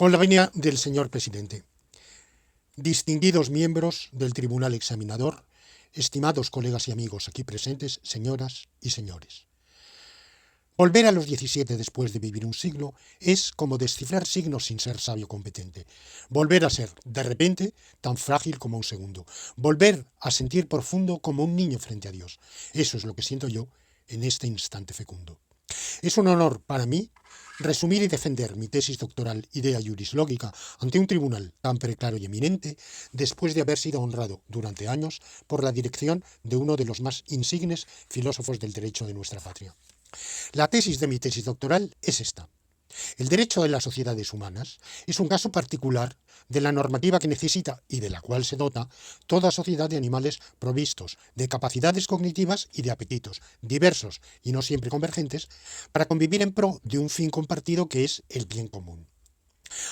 Con la venia del señor presidente. Distinguidos miembros del Tribunal Examinador, estimados colegas y amigos aquí presentes, señoras y señores. Volver a los 17 después de vivir un siglo es como descifrar signos sin ser sabio competente. Volver a ser, de repente, tan frágil como un segundo. Volver a sentir profundo como un niño frente a Dios. Eso es lo que siento yo en este instante fecundo. Es un honor para mí resumir y defender mi tesis doctoral Idea Iuris Logica ante un tribunal tan preclaro y eminente, después de haber sido honrado durante años por la dirección de uno de los más insignes filósofos del derecho de nuestra patria. La tesis de mi tesis doctoral es esta. El derecho de las sociedades humanas es un caso particular de la normativa que necesita y de la cual se dota toda sociedad de animales provistos de capacidades cognitivas y de apetitos diversos y no siempre convergentes para convivir en pro de un fin compartido que es el bien común.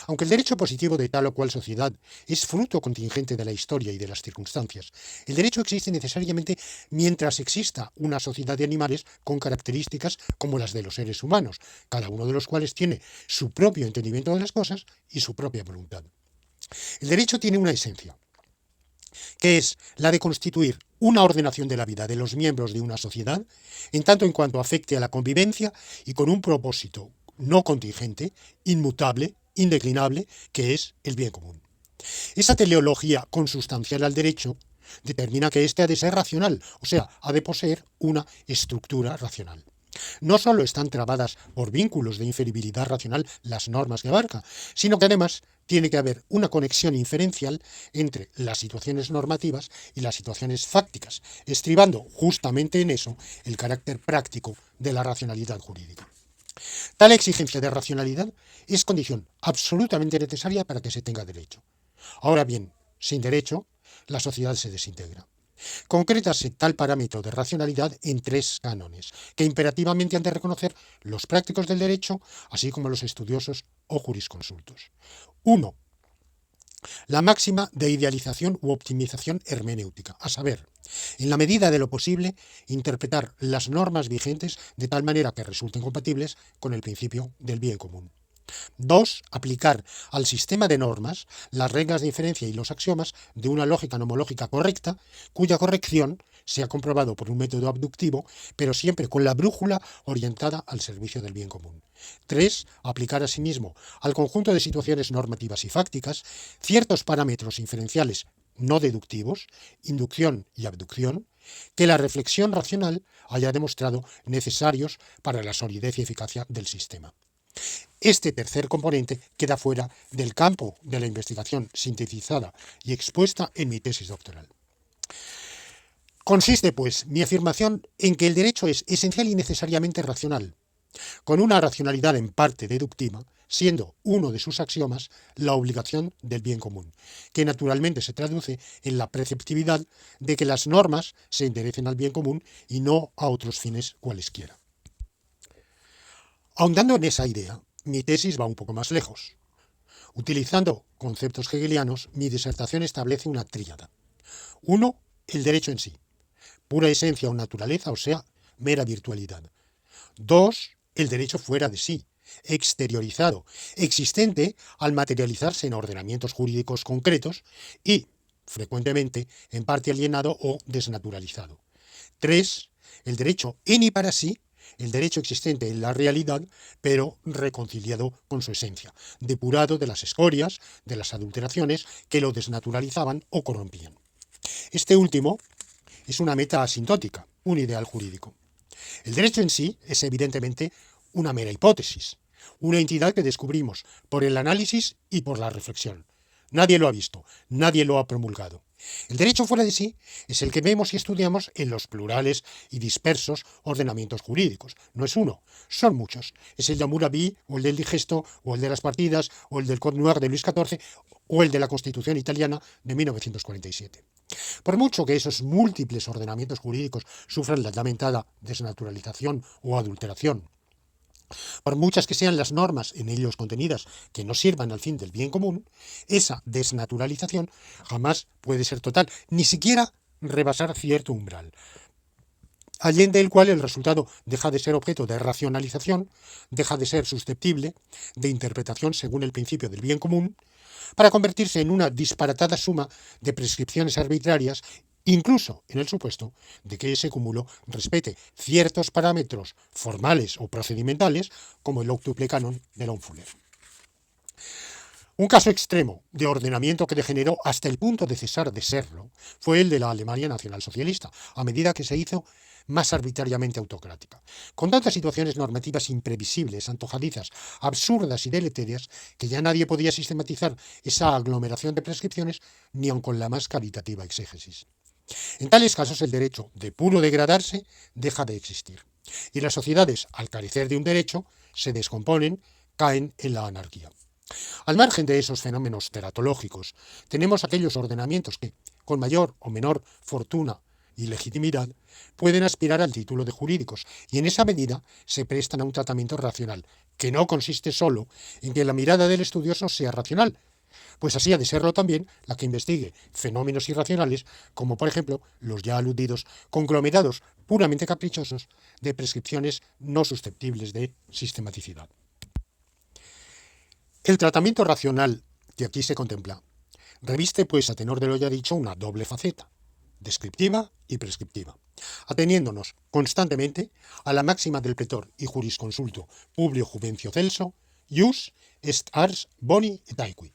Aunque el derecho positivo de tal o cual sociedad es fruto contingente de la historia y de las circunstancias, el derecho existe necesariamente mientras exista una sociedad de animales con características como las de los seres humanos, cada uno de los cuales tiene su propio entendimiento de las cosas y su propia voluntad. El derecho tiene una esencia, que es la de constituir una ordenación de la vida de los miembros de una sociedad, en tanto en cuanto afecte a la convivencia y con un propósito no contingente, inmutable, indeclinable, que es el bien común. Esa teleología consustancial al derecho determina que éste ha de ser racional, o sea, ha de poseer una estructura racional. No solo están trabadas por vínculos de inferibilidad racional las normas que abarca, sino que además tiene que haber una conexión inferencial entre las situaciones normativas y las situaciones fácticas, estribando justamente en eso el carácter práctico de la racionalidad jurídica. Tal exigencia de racionalidad es condición absolutamente necesaria para que se tenga derecho. Ahora bien, sin derecho, la sociedad se desintegra. Concrétase tal parámetro de racionalidad en tres cánones, que imperativamente han de reconocer los prácticos del derecho, así como los estudiosos o jurisconsultos. 1. La máxima de idealización u optimización hermenéutica, a saber, en la medida de lo posible, interpretar las normas vigentes de tal manera que resulten compatibles con el principio del bien común. 2. Aplicar al sistema de normas las reglas de inferencia y los axiomas de una lógica nomológica correcta, cuya corrección se ha comprobado por un método abductivo, pero siempre con la brújula orientada al servicio del bien común. 3. Aplicar asimismo al conjunto de situaciones normativas y fácticas ciertos parámetros inferenciales no deductivos, inducción y abducción, que la reflexión racional haya demostrado necesarios para la solidez y eficacia del sistema. Este tercer componente queda fuera del campo de la investigación sintetizada y expuesta en mi tesis doctoral. Consiste, pues, mi afirmación en que el derecho es esencial y necesariamente racional, con una racionalidad en parte deductiva, siendo uno de sus axiomas la obligación del bien común, que naturalmente se traduce en la preceptividad de que las normas se enderecen al bien común y no a otros fines cualesquiera. Ahondando en esa idea, mi tesis va un poco más lejos. Utilizando conceptos hegelianos, mi disertación establece una tríada. 1. El derecho en sí, pura esencia o naturaleza, o sea, mera virtualidad. 2. El derecho fuera de sí, exteriorizado, existente al materializarse en ordenamientos jurídicos concretos y, frecuentemente, en parte alienado o desnaturalizado. 3. El derecho en y para sí, el derecho existente en la realidad, pero reconciliado con su esencia, depurado de las escorias, de las adulteraciones que lo desnaturalizaban o corrompían. Este último es una meta asintótica, un ideal jurídico. El derecho en sí es evidentemente una mera hipótesis, una entidad que descubrimos por el análisis y por la reflexión. Nadie lo ha visto, nadie lo ha promulgado. El derecho fuera de sí es el que vemos y estudiamos en los plurales y dispersos ordenamientos jurídicos. No es uno, son muchos. Es el de Hammurabi, o el del Digesto, o el de las partidas, o el del Code Noir de Luis XIV, o el de la Constitución italiana de 1947. Por mucho que esos múltiples ordenamientos jurídicos sufran la lamentada desnaturalización o adulteración, por muchas que sean las normas en ellos contenidas que no sirvan al fin del bien común, esa desnaturalización jamás puede ser total, ni siquiera rebasar cierto umbral. allende el cual el resultado deja de ser objeto de racionalización, deja de ser susceptible de interpretación según el principio del bien común, para convertirse en una disparatada suma de prescripciones arbitrarias, incluso en el supuesto de que ese cúmulo respete ciertos parámetros formales o procedimentales, como el octuple canon de Longfuller. Un caso extremo de ordenamiento que degeneró hasta el punto de cesar de serlo fue el de la Alemania nacionalsocialista, a medida que se hizo más arbitrariamente autocrática, con tantas situaciones normativas imprevisibles, antojadizas, absurdas y deleterias, que ya nadie podía sistematizar esa aglomeración de prescripciones ni aun con la más caritativa exégesis. En tales casos el derecho, de puro degradarse, deja de existir, y las sociedades, al carecer de un derecho, se descomponen, caen en la anarquía. Al margen de esos fenómenos teratológicos, tenemos aquellos ordenamientos que, con mayor o menor fortuna y legitimidad, pueden aspirar al título de jurídicos, y en esa medida se prestan a un tratamiento racional, que no consiste solo en que la mirada del estudioso sea racional, pues así ha de serlo también la que investigue fenómenos irracionales, como por ejemplo los ya aludidos conglomerados puramente caprichosos de prescripciones no susceptibles de sistematicidad. El tratamiento racional que aquí se contempla reviste, pues, a tenor de lo ya dicho, una doble faceta, descriptiva y prescriptiva, ateniéndonos constantemente a la máxima del pretor y jurisconsulto Publio Juvencio Celso, ius est ars boni et aequi.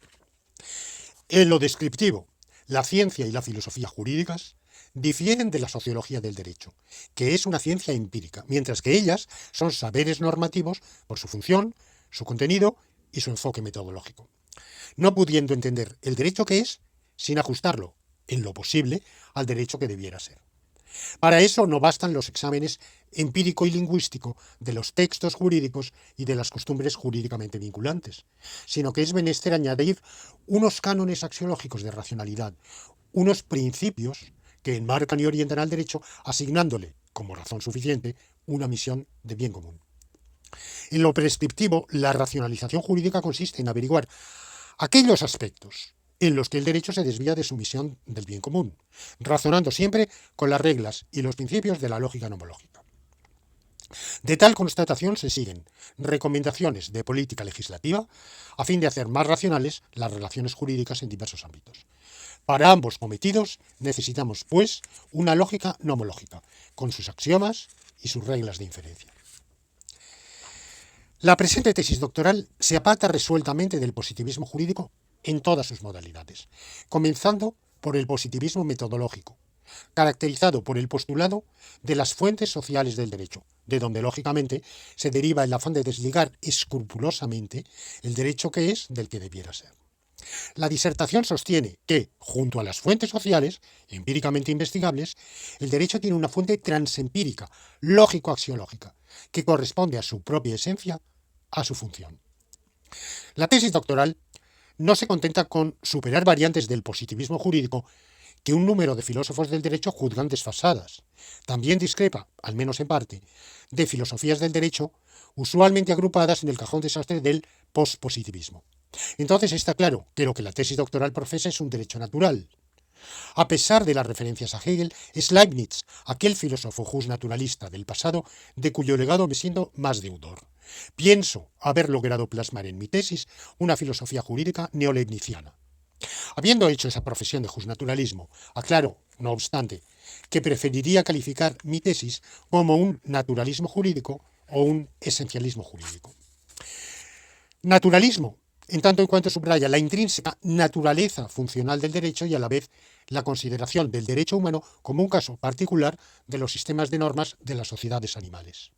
En lo descriptivo, la ciencia y la filosofía jurídicas difieren de la sociología del derecho, que es una ciencia empírica, mientras que ellas son saberes normativos por su función, su contenido y su enfoque metodológico, no pudiendo entender el derecho que es sin ajustarlo, en lo posible, al derecho que debiera ser. Para eso no bastan los exámenes empírico y lingüístico de los textos jurídicos y de las costumbres jurídicamente vinculantes, sino que es menester añadir unos cánones axiológicos de racionalidad, unos principios que enmarcan y orientan al derecho, asignándole, como razón suficiente, una misión de bien común. En lo prescriptivo, la racionalización jurídica consiste en averiguar aquellos aspectos en los que el derecho se desvía de su misión del bien común, razonando siempre con las reglas y los principios de la lógica nomológica. De tal constatación se siguen recomendaciones de política legislativa a fin de hacer más racionales las relaciones jurídicas en diversos ámbitos. Para ambos cometidos necesitamos, pues, una lógica nomológica, con sus axiomas y sus reglas de inferencia. La presente tesis doctoral se aparta resueltamente del positivismo jurídico en todas sus modalidades, comenzando por el positivismo metodológico, caracterizado por el postulado de las fuentes sociales del derecho, de donde lógicamente se deriva el afán de desligar escrupulosamente el derecho que es del que debiera ser. La disertación sostiene que, junto a las fuentes sociales, empíricamente investigables, el derecho tiene una fuente transempírica, lógico-axiológica, que corresponde a su propia esencia, a su función. La tesis doctoral no se contenta con superar variantes del positivismo jurídico que un número de filósofos del derecho juzgan desfasadas. También discrepa, al menos en parte, de filosofías del derecho usualmente agrupadas en el cajón desastre del pospositivismo. Entonces está claro que lo que la tesis doctoral profesa es un derecho natural. A pesar de las referencias a Hegel, es Leibniz, aquel filósofo justnaturalista del pasado, de cuyo legado me siento más deudor. Pienso haber logrado plasmar en mi tesis una filosofía jurídica neoleibniziana. Habiendo hecho esa profesión de justnaturalismo, aclaro, no obstante, que preferiría calificar mi tesis como un naturalismo jurídico o un esencialismo jurídico. Naturalismo, en tanto en cuanto subraya la intrínseca naturaleza funcional del derecho y a la vez la consideración del derecho humano como un caso particular de los sistemas de normas de las sociedades animales.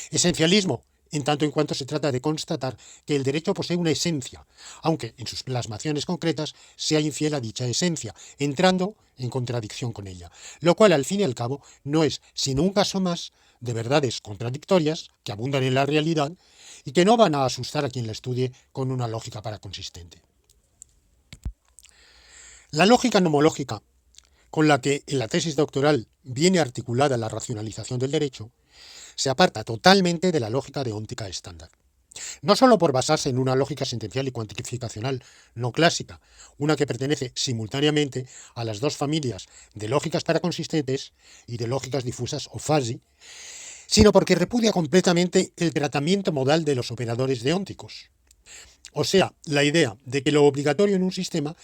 Esencialismo, en tanto en cuanto se trata de constatar que el derecho posee una esencia, aunque en sus plasmaciones concretas sea infiel a dicha esencia, entrando en contradicción con ella, lo cual al fin y al cabo no es sino un caso más de verdades contradictorias que abundan en la realidad y que no van a asustar a quien la estudie con una lógica paraconsistente. La lógica nomológica, con la que en la tesis doctoral viene articulada la racionalización del derecho, se aparta totalmente de la lógica deóntica estándar. No solo por basarse en una lógica sentencial y cuantificacional no clásica, una que pertenece simultáneamente a las dos familias de lógicas paraconsistentes y de lógicas difusas o fuzzy, sino porque repudia completamente el tratamiento modal de los operadores deónticos. O sea, la idea de que lo obligatorio en un sistema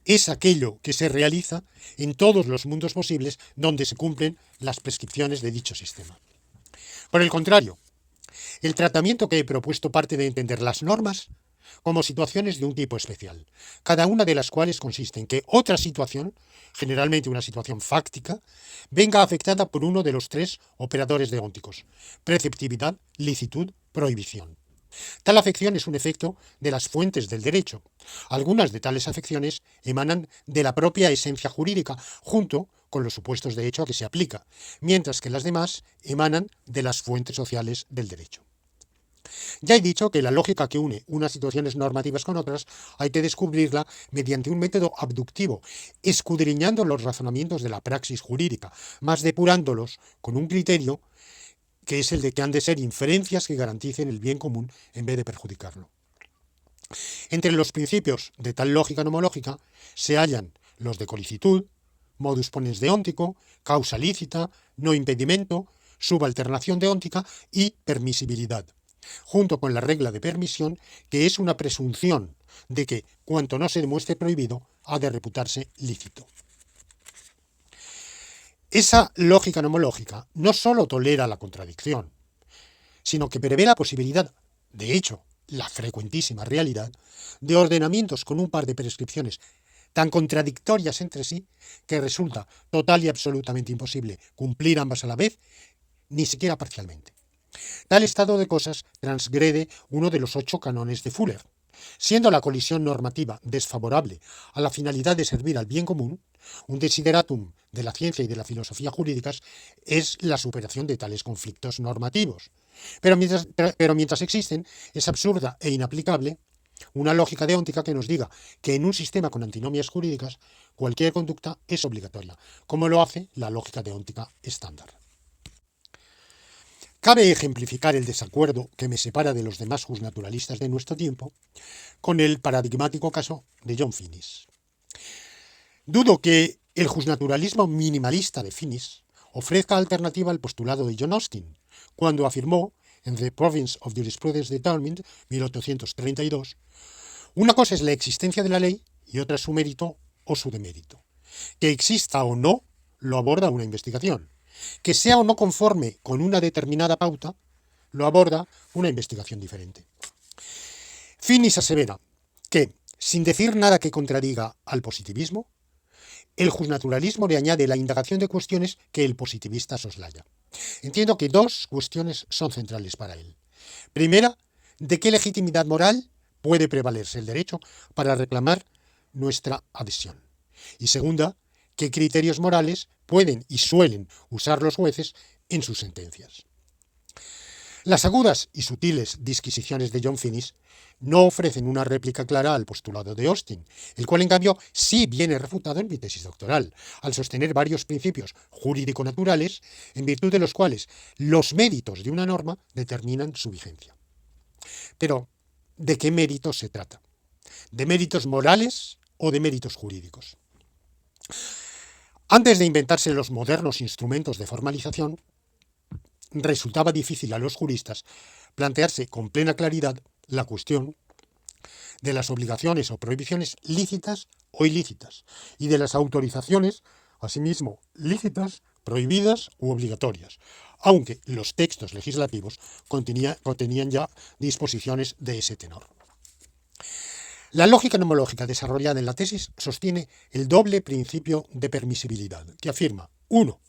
es aquello que se realiza en todos los mundos posibles donde se cumplen las prescripciones de dicho sistema. Por el contrario, el tratamiento que he propuesto parte de entender las normas como situaciones de un tipo especial, cada una de las cuales consiste en que otra situación, generalmente una situación fáctica, venga afectada por uno de los tres operadores deónticos: preceptividad, licitud, prohibición. Tal afección es un efecto de las fuentes del derecho. Algunas de tales afecciones emanan de la propia esencia jurídica, junto con los supuestos de hecho a que se aplica, mientras que las demás emanan de las fuentes sociales del derecho. Ya he dicho que la lógica que une unas situaciones normativas con otras hay que descubrirla mediante un método abductivo, escudriñando los razonamientos de la praxis jurídica, más depurándolos con un criterio que es el de que han de ser inferencias que garanticen el bien común en vez de perjudicarlo. Entre los principios de tal lógica nomológica se hallan los de colicitud, modus ponens deóntico, causa lícita, no impedimento, subalternación deóntica y permisibilidad, junto con la regla de permisión, que es una presunción de que cuanto no se demuestre prohibido ha de reputarse lícito. Esa lógica nomológica no solo tolera la contradicción, sino que prevé la posibilidad, de hecho, la frecuentísima realidad, de ordenamientos con un par de prescripciones tan contradictorias entre sí que resulta total y absolutamente imposible cumplir ambas a la vez, ni siquiera parcialmente. Tal estado de cosas transgrede uno de los 8 cánones de Fuller. Siendo la colisión normativa desfavorable a la finalidad de servir al bien común, un desideratum de la ciencia y de la filosofía jurídicas es la superación de tales conflictos normativos. Pero mientras existen, es absurda e inaplicable una lógica deóntica que nos diga que en un sistema con antinomias jurídicas cualquier conducta es obligatoria, como lo hace la lógica deóntica estándar. Cabe ejemplificar el desacuerdo que me separa de los demás justnaturalistas de nuestro tiempo con el paradigmático caso de John Finnis. Dudo que el justnaturalismo minimalista de Finnis ofrezca alternativa al postulado de John Austin, cuando afirmó en The Province of Jurisprudence Determined, 1832, una cosa es la existencia de la ley y otra es su mérito o su demérito. Que exista o no, lo aborda una investigación. Que sea o no conforme con una determinada pauta, lo aborda una investigación diferente. Finnis asevera que, sin decir nada que contradiga al positivismo, el justnaturalismo le añade la indagación de cuestiones que el positivista soslaya. Entiendo que 2 cuestiones son centrales para él. Primera, ¿de qué legitimidad moral puede prevalerse el derecho para reclamar nuestra adhesión? Y segunda, ¿qué criterios morales pueden y suelen usar los jueces en sus sentencias? Las agudas y sutiles disquisiciones de John Finnis no ofrecen una réplica clara al postulado de Austin, el cual en cambio sí viene refutado en mi tesis doctoral, al sostener varios principios jurídico-naturales en virtud de los cuales los méritos de una norma determinan su vigencia. Pero, ¿de qué méritos se trata? ¿De méritos morales o de méritos jurídicos? Antes de inventarse los modernos instrumentos de formalización, resultaba difícil a los juristas plantearse con plena claridad la cuestión de las obligaciones o prohibiciones lícitas o ilícitas y de las autorizaciones, asimismo lícitas, prohibidas u obligatorias, aunque los textos legislativos contenían ya disposiciones de ese tenor. La lógica nomológica desarrollada en la tesis sostiene el doble principio de permisibilidad, que afirma: 1.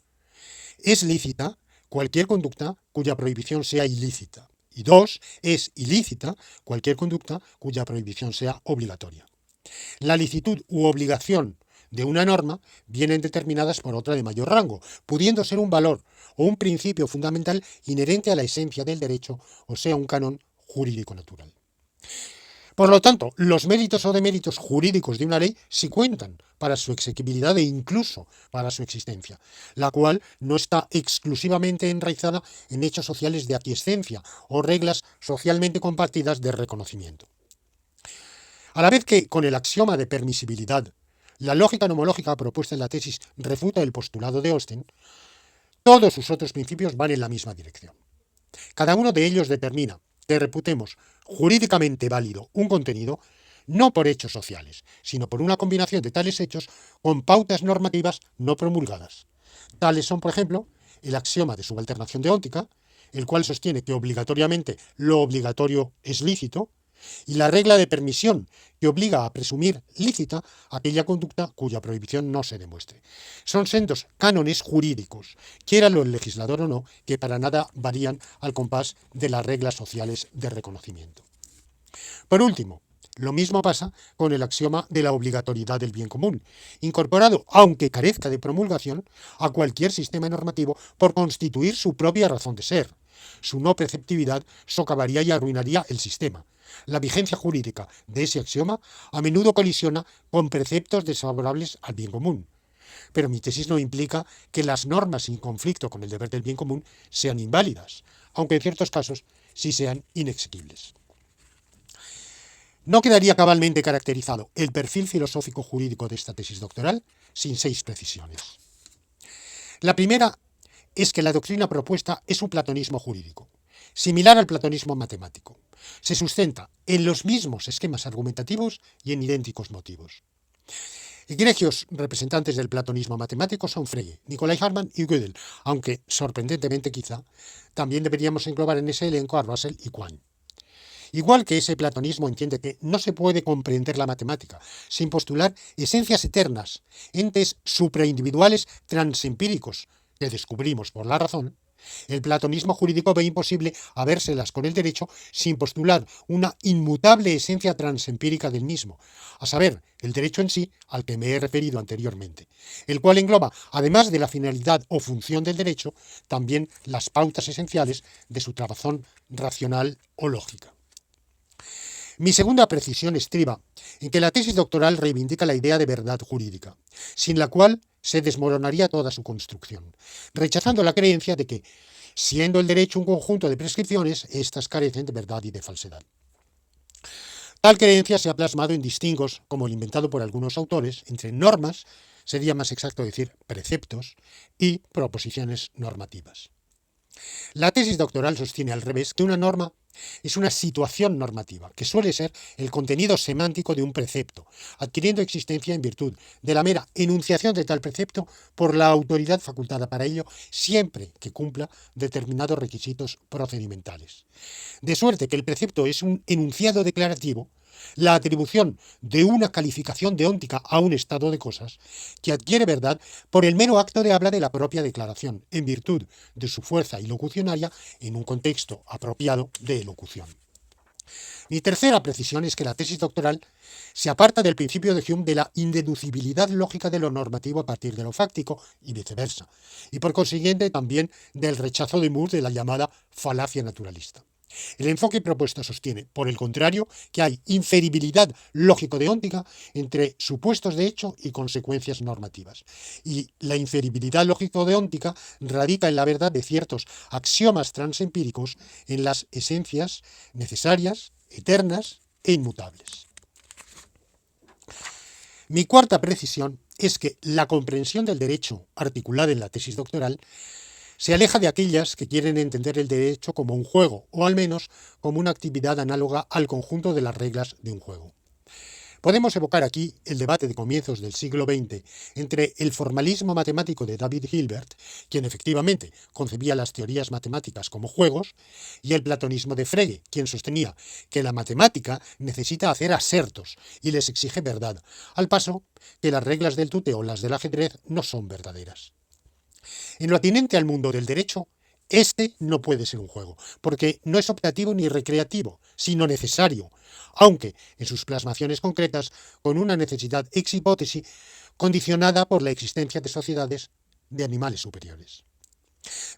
Es lícita cualquier conducta cuya prohibición sea ilícita. Y 2. Es ilícita cualquier conducta cuya prohibición sea obligatoria. La licitud u obligación de una norma vienen determinadas por otra de mayor rango, pudiendo ser un valor o un principio fundamental inherente a la esencia del derecho, o sea, un canon jurídico natural. Por lo tanto, los méritos o deméritos jurídicos de una ley sí cuentan para su exequibilidad e incluso para su existencia, la cual no está exclusivamente enraizada en hechos sociales de aquiescencia o reglas socialmente compartidas de reconocimiento. A la vez que, con el axioma de permisibilidad, la lógica nomológica propuesta en la tesis refuta el postulado de Austin, todos sus otros principios van en la misma dirección. Cada uno de ellos determina que reputemos jurídicamente válido un contenido no por hechos sociales, sino por una combinación de tales hechos con pautas normativas no promulgadas. Tales son, por ejemplo, el axioma de subalternación deóntica, el cual sostiene que obligatoriamente lo obligatorio es lícito, y la regla de permisión, que obliga a presumir lícita aquella conducta cuya prohibición no se demuestre. Son sendos cánones jurídicos, quiéralo el legislador o no, que para nada varían al compás de las reglas sociales de reconocimiento. Por último, lo mismo pasa con el axioma de la obligatoriedad del bien común, incorporado, aunque carezca de promulgación, a cualquier sistema normativo por constituir su propia razón de ser. Su no preceptividad socavaría y arruinaría el sistema. La vigencia jurídica de ese axioma a menudo colisiona con preceptos desfavorables al bien común. Pero mi tesis no implica que las normas sin conflicto con el deber del bien común sean inválidas, aunque en ciertos casos sí sean inexequibles. No quedaría cabalmente caracterizado el perfil filosófico jurídico de esta tesis doctoral sin 6 precisiones. La primera es que la doctrina propuesta es un platonismo jurídico, similar al platonismo matemático. Se sustenta en los mismos esquemas argumentativos y en idénticos motivos. Egregios representantes del platonismo matemático son Frege, Nicolai Hartmann y Gödel, aunque, sorprendentemente quizá, también deberíamos englobar en ese elenco a Russell y Quine. Igual que ese platonismo entiende que no se puede comprender la matemática sin postular esencias eternas, entes supraindividuales transempíricos que descubrimos por la razón, el platonismo jurídico ve imposible habérselas con el derecho sin postular una inmutable esencia transempírica del mismo, a saber, el derecho en sí al que me he referido anteriormente, el cual engloba, además de la finalidad o función del derecho, también las pautas esenciales de su trabazón racional o lógica. Mi segunda precisión estriba en que la tesis doctoral reivindica la idea de verdad jurídica, sin la cual se desmoronaría toda su construcción, rechazando la creencia de que, siendo el derecho un conjunto de prescripciones, éstas carecen de verdad y de falsedad. Tal creencia se ha plasmado en distingos, como el inventado por algunos autores, entre normas, sería más exacto decir preceptos, y proposiciones normativas. La tesis doctoral sostiene al revés que una norma es una situación normativa, que suele ser el contenido semántico de un precepto, adquiriendo existencia en virtud de la mera enunciación de tal precepto por la autoridad facultada para ello, siempre que cumpla determinados requisitos procedimentales. De suerte que el precepto es un enunciado declarativo, la atribución de una calificación deóntica a un estado de cosas que adquiere verdad por el mero acto de habla de la propia declaración, en virtud de su fuerza ilocucionaria en un contexto apropiado de elocución. Mi tercera precisión es que la tesis doctoral se aparta del principio de Hume de la indeducibilidad lógica de lo normativo a partir de lo fáctico y viceversa, y por consiguiente también del rechazo de Moore de la llamada falacia naturalista. El enfoque propuesto sostiene, por el contrario, que hay inferibilidad lógico-deóntica entre supuestos de hecho y consecuencias normativas. Y la inferibilidad lógico-deóntica radica en la verdad de ciertos axiomas transempíricos en las esencias necesarias, eternas e inmutables. Mi cuarta precisión es que la comprensión del derecho articulada en la tesis doctoral se aleja de aquellas que quieren entender el derecho como un juego, o al menos como una actividad análoga al conjunto de las reglas de un juego. Podemos evocar aquí el debate de comienzos del siglo XX entre el formalismo matemático de David Hilbert, quien efectivamente concebía las teorías matemáticas como juegos, y el platonismo de Frege, quien sostenía que la matemática necesita hacer asertos y les exige verdad, al paso que las reglas del tuteo o las del ajedrez no son verdaderas. En lo atinente al mundo del derecho, este no puede ser un juego, porque no es optativo ni recreativo, sino necesario, aunque en sus plasmaciones concretas con una necesidad ex hipótesis condicionada por la existencia de sociedades de animales superiores.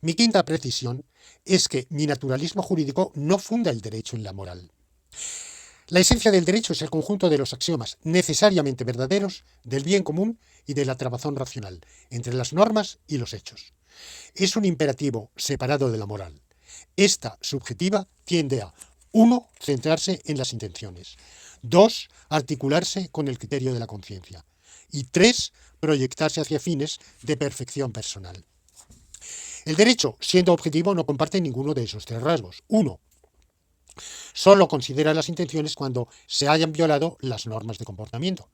Mi quinta precisión es que mi naturalismo jurídico no funda el derecho en la moral. La esencia del derecho es el conjunto de los axiomas necesariamente verdaderos del bien común y de la trabazón racional, entre las normas y los hechos. Es un imperativo separado de la moral. Esta subjetiva tiende a 1. Centrarse en las intenciones, 2. Articularse con el criterio de la conciencia y 3. Proyectarse hacia fines de perfección personal. El derecho, siendo objetivo, no comparte ninguno de esos tres rasgos. 1. Solo considera las intenciones cuando se hayan violado las normas de comportamiento.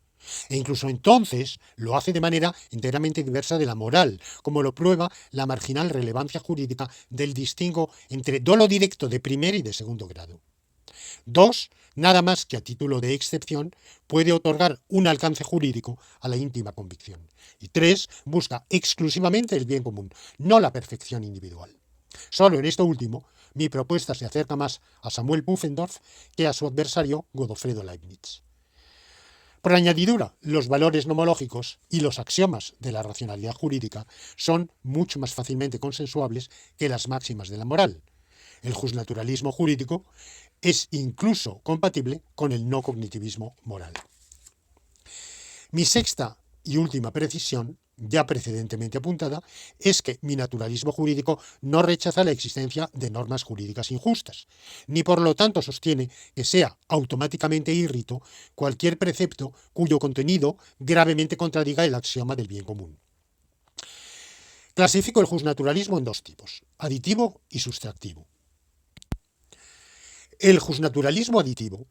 E incluso entonces lo hace de manera enteramente diversa de la moral, como lo prueba la marginal relevancia jurídica del distingo entre dolo directo de primer y de segundo grado. 2. Nada más que a título de excepción puede otorgar un alcance jurídico a la íntima convicción. Y 3. Busca exclusivamente el bien común, no la perfección individual. Solo en esto último, mi propuesta se acerca más a Samuel Pufendorf que a su adversario Godofredo Leibniz. Por añadidura, los valores nomológicos y los axiomas de la racionalidad jurídica son mucho más fácilmente consensuables que las máximas de la moral. El justnaturalismo jurídico es incluso compatible con el no cognitivismo moral. Mi sexta y última precisión, ya precedentemente apuntada, es que mi naturalismo jurídico no rechaza la existencia de normas jurídicas injustas, ni por lo tanto sostiene que sea automáticamente irrito cualquier precepto cuyo contenido gravemente contradiga el axioma del bien común. Clasifico el justnaturalismo en dos tipos, aditivo y sustractivo. El justnaturalismo aditivo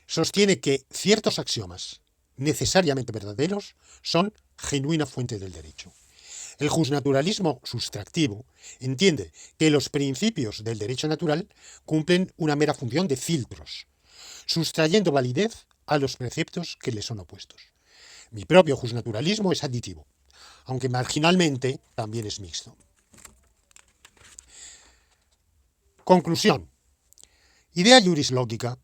sostiene que ciertos axiomas necesariamente verdaderos son genuina fuente del derecho. El justnaturalismo sustractivo entiende que los principios del derecho natural cumplen una mera función de filtros, sustrayendo validez a los preceptos que les son opuestos. Mi propio justnaturalismo es aditivo, aunque marginalmente también es mixto. Conclusión. Idea juris logica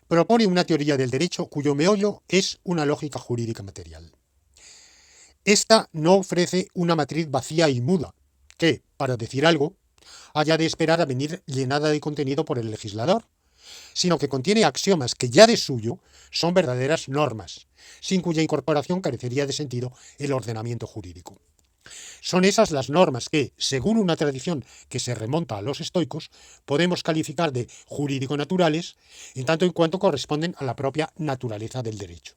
propone una teoría del derecho cuyo meollo es una lógica jurídica material. Esta no ofrece una matriz vacía y muda, que, para decir algo, haya de esperar a venir llenada de contenido por el legislador, sino que contiene axiomas que ya de suyo son verdaderas normas, sin cuya incorporación carecería de sentido el ordenamiento jurídico. Son esas las normas que, según una tradición que se remonta a los estoicos, podemos calificar de jurídico-naturales, en tanto en cuanto corresponden a la propia naturaleza del derecho.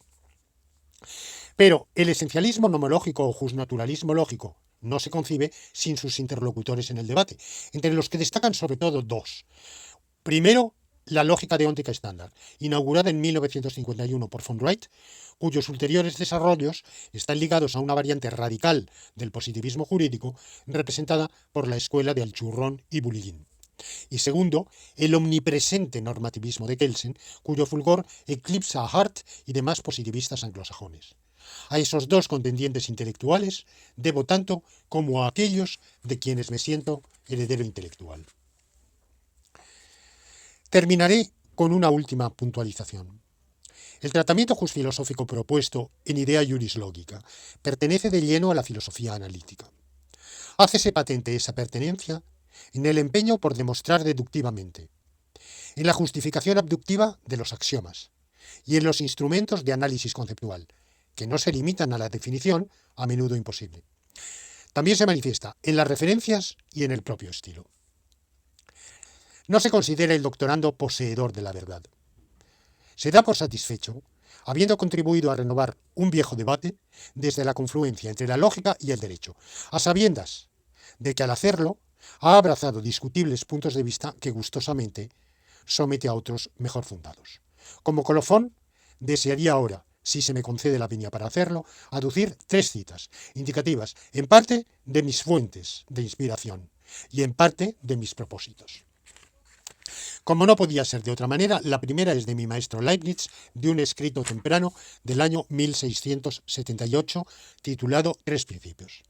Pero el esencialismo nomológico o justnaturalismo lógico no se concibe sin sus interlocutores en el debate, entre los que destacan sobre todo dos. Primero, la lógica deóntica estándar, inaugurada en 1951 por von Wright, cuyos ulteriores desarrollos están ligados a una variante radical del positivismo jurídico representada por la escuela de Alchurrón y Bulliin. Y segundo, el omnipresente normativismo de Kelsen, cuyo fulgor eclipsa a Hart y demás positivistas anglosajones. A esos dos contendientes intelectuales debo tanto como a aquellos de quienes me siento heredero intelectual. Terminaré con una última puntualización. El tratamiento justfilosófico propuesto en Idea Juris Logica pertenece de lleno a la filosofía analítica. Hácese patente esa pertenencia en el empeño por demostrar deductivamente, en la justificación abductiva de los axiomas y en los instrumentos de análisis conceptual, que no se limitan a la definición, a menudo imposible. También se manifiesta en las referencias y en el propio estilo. No se considera el doctorando poseedor de la verdad. Se da por satisfecho, habiendo contribuido a renovar un viejo debate desde la confluencia entre la lógica y el derecho, a sabiendas de que al hacerlo ha abrazado discutibles puntos de vista que gustosamente somete a otros mejor fundados. Como colofón, desearía ahora, si se me concede la venia para hacerlo, aducir tres citas, indicativas en parte de mis fuentes de inspiración y en parte de mis propósitos. Como no podía ser de otra manera, la primera es de mi maestro Leibniz, de un escrito temprano del año 1678, titulado Tres Principios.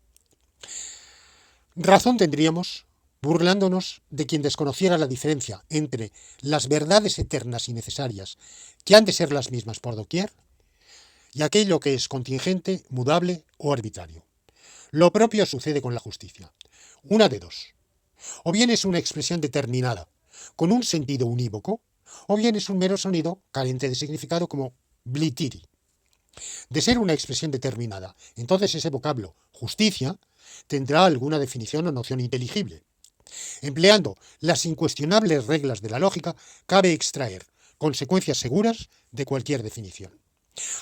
Razón tendríamos, burlándonos de quien desconociera la diferencia entre las verdades eternas y necesarias, que han de ser las mismas por doquier, y aquello que es contingente, mudable o arbitrario. Lo propio sucede con la justicia. Una de dos. O bien es una expresión determinada, con un sentido unívoco, o bien es un mero sonido carente de significado como blitiri. De ser una expresión determinada, entonces ese vocablo, justicia, tendrá alguna definición o noción inteligible. Empleando las incuestionables reglas de la lógica, cabe extraer consecuencias seguras de cualquier definición.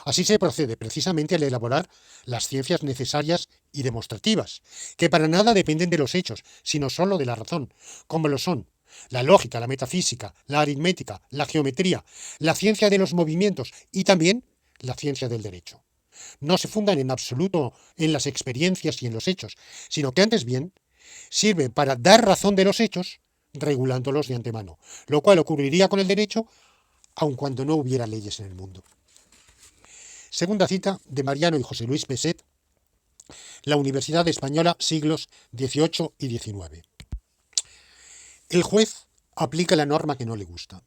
Así se procede precisamente al elaborar las ciencias necesarias y demostrativas, que para nada dependen de los hechos, sino sólo de la razón, como lo son la lógica, la metafísica, la aritmética, la geometría, la ciencia de los movimientos y también la ciencia del derecho. No se fundan en absoluto en las experiencias y en los hechos, sino que antes bien sirven para dar razón de los hechos, regulándolos de antemano, lo cual ocurriría con el derecho aun cuando no hubiera leyes en el mundo. Segunda cita de Mariano y José Luis Peset, La Universidad Española, siglos XVIII y XIX. El juez aplica la norma que no le gusta.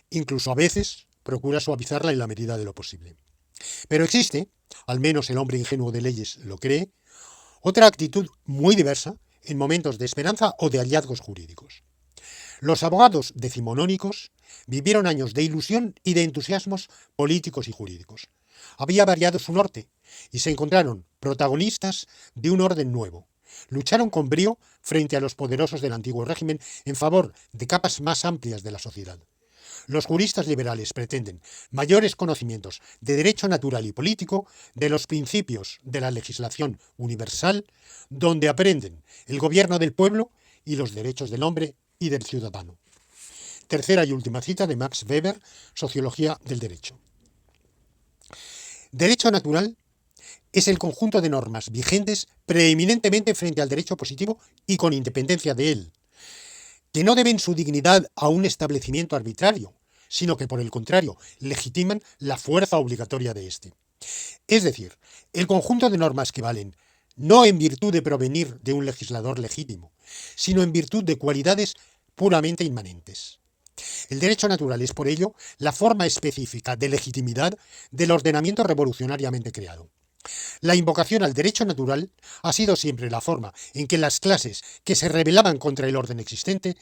Incluso a veces procura suavizarla en la medida de lo posible. Pero existe, al menos el hombre ingenuo de leyes lo cree, otra actitud muy diversa en momentos de esperanza o de hallazgos jurídicos. Los abogados decimonónicos vivieron años de ilusión y de entusiasmos políticos y jurídicos. Había variado su norte y se encontraron protagonistas de un orden nuevo. Lucharon con brío frente a los poderosos del antiguo régimen en favor de capas más amplias de la sociedad. Los juristas liberales pretenden mayores conocimientos de derecho natural y político, de los principios de la legislación universal, donde aprenden el gobierno del pueblo y los derechos del hombre y del ciudadano. Tercera y última cita de Max Weber, Sociología del Derecho. Derecho natural es el conjunto de normas vigentes preeminentemente frente al derecho positivo y con independencia de él, que no deben su dignidad a un establecimiento arbitrario, sino que por el contrario legitiman la fuerza obligatoria de éste. Es decir, el conjunto de normas que valen no en virtud de provenir de un legislador legítimo, sino en virtud de cualidades puramente inmanentes. El derecho natural es, por ello, la forma específica de legitimidad del ordenamiento revolucionariamente creado. La invocación al derecho natural ha sido siempre la forma en que las clases que se rebelaban contra el orden existente